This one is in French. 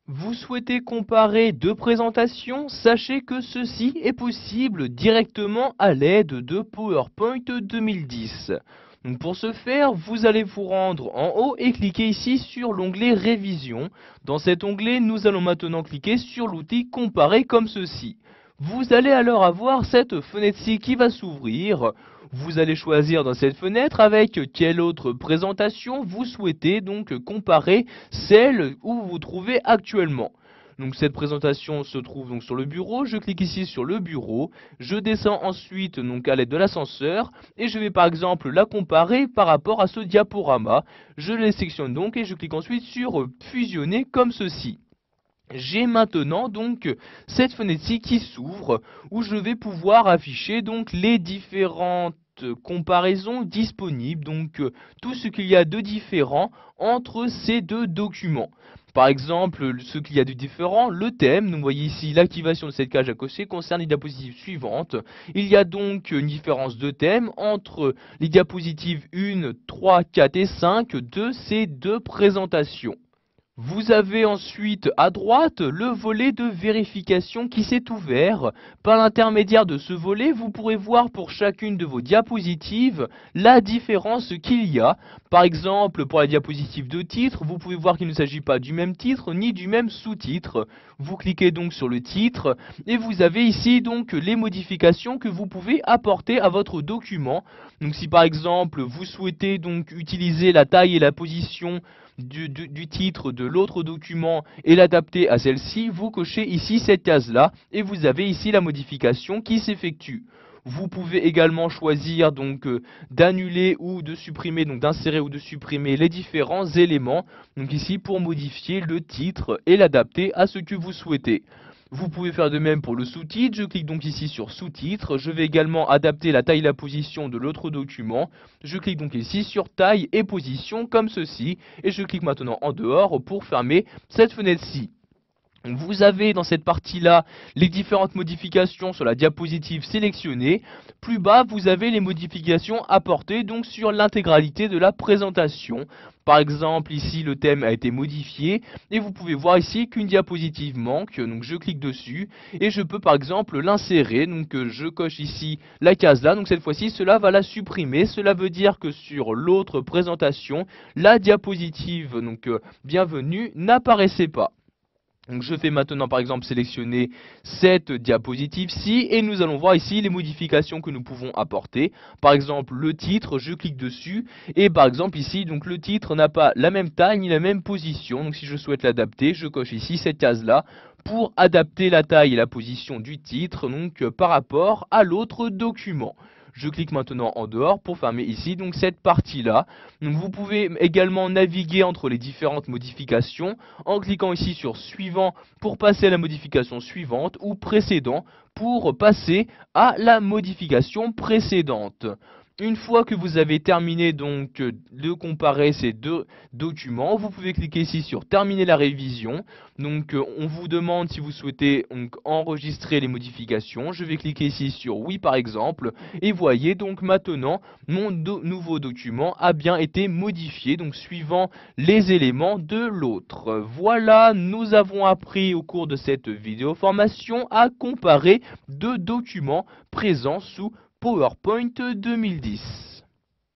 Vous souhaitez comparer deux présentations? Sachez que ceci est possible directement à l'aide de PowerPoint 2010. Donc pour ce faire, vous allez vous rendre en haut et cliquer ici sur l'onglet Révision. Dans cet onglet, nous allons maintenant cliquer sur l'outil Comparer comme ceci. Vous allez alors avoir cette fenêtre-ci qui va s'ouvrir. Vous allez choisir dans cette fenêtre avec quelle autre présentation vous souhaitez donc comparer celle où vous vous trouvez actuellement. Donc cette présentation se trouve donc sur le bureau, je clique ici sur le bureau, je descends ensuite donc à l'aide de l'ascenseur et je vais par exemple la comparer par rapport à ce diaporama. Je les sélectionne donc et je clique ensuite sur fusionner comme ceci. J'ai maintenant donc cette fenêtre-ci qui s'ouvre où je vais pouvoir afficher donc les différentes comparaisons disponibles, donc tout ce qu'il y a de différent entre ces deux documents. Par exemple, ce qu'il y a de différent, le thème, vous voyez ici l'activation de cette cage à cocher concerne les diapositives suivantes. Il y a donc une différence de thème entre les diapositives 1, 3, 4 et 5 de ces deux présentations. Vous avez ensuite à droite le volet de vérification qui s'est ouvert. Par l'intermédiaire de ce volet, vous pourrez voir pour chacune de vos diapositives la différence qu'il y a. Par exemple, pour la diapositive de titre, vous pouvez voir qu'il ne s'agit pas du même titre ni du même sous-titre. Vous cliquez donc sur le titre et vous avez ici donc les modifications que vous pouvez apporter à votre document. Donc si par exemple vous souhaitez donc utiliser la taille et la position du titre de l'autre document et l'adapter à celle-ci, vous cochez ici cette case-là et vous avez ici la modification qui s'effectue. Vous pouvez également choisir donc d'annuler ou de supprimer, donc d'insérer ou de supprimer les différents éléments. Donc ici pour modifier le titre et l'adapter à ce que vous souhaitez. Vous pouvez faire de même pour le sous-titre, je clique donc ici sur sous-titre, je vais également adapter la taille et la position de l'autre document, je clique donc ici sur taille et position comme ceci, et je clique maintenant en dehors pour fermer cette fenêtre-ci. Vous avez dans cette partie-là les différentes modifications sur la diapositive sélectionnée. Plus bas, vous avez les modifications apportées donc sur l'intégralité de la présentation. Par exemple, ici, le thème a été modifié et vous pouvez voir ici qu'une diapositive manque. Donc, je clique dessus et je peux par exemple l'insérer. Donc, je coche ici la case là. Donc, cette fois-ci, cela va la supprimer. Cela veut dire que sur l'autre présentation, la diapositive donc bienvenue n'apparaissait pas. Donc je fais maintenant par exemple sélectionner cette diapositive-ci et nous allons voir ici les modifications que nous pouvons apporter. Par exemple le titre, je clique dessus et par exemple ici donc le titre n'a pas la même taille ni la même position. Donc si je souhaite l'adapter, je coche ici cette case-là pour adapter la taille et la position du titre donc par rapport à l'autre document. Je clique maintenant en dehors pour fermer ici donc cette partie-là. Donc vous pouvez également naviguer entre les différentes modifications en cliquant ici sur suivant pour passer à la modification suivante ou précédent pour passer à la modification précédente. Une fois que vous avez terminé donc de comparer ces deux documents, vous pouvez cliquer ici sur terminer la révision. Donc on vous demande si vous souhaitez donc enregistrer les modifications. Je vais cliquer ici sur oui par exemple et voyez donc maintenant mon nouveau document a bien été modifié donc suivant les éléments de l'autre. Voilà, nous avons appris au cours de cette vidéo formation à comparer deux documents présents sous PowerPoint 2010.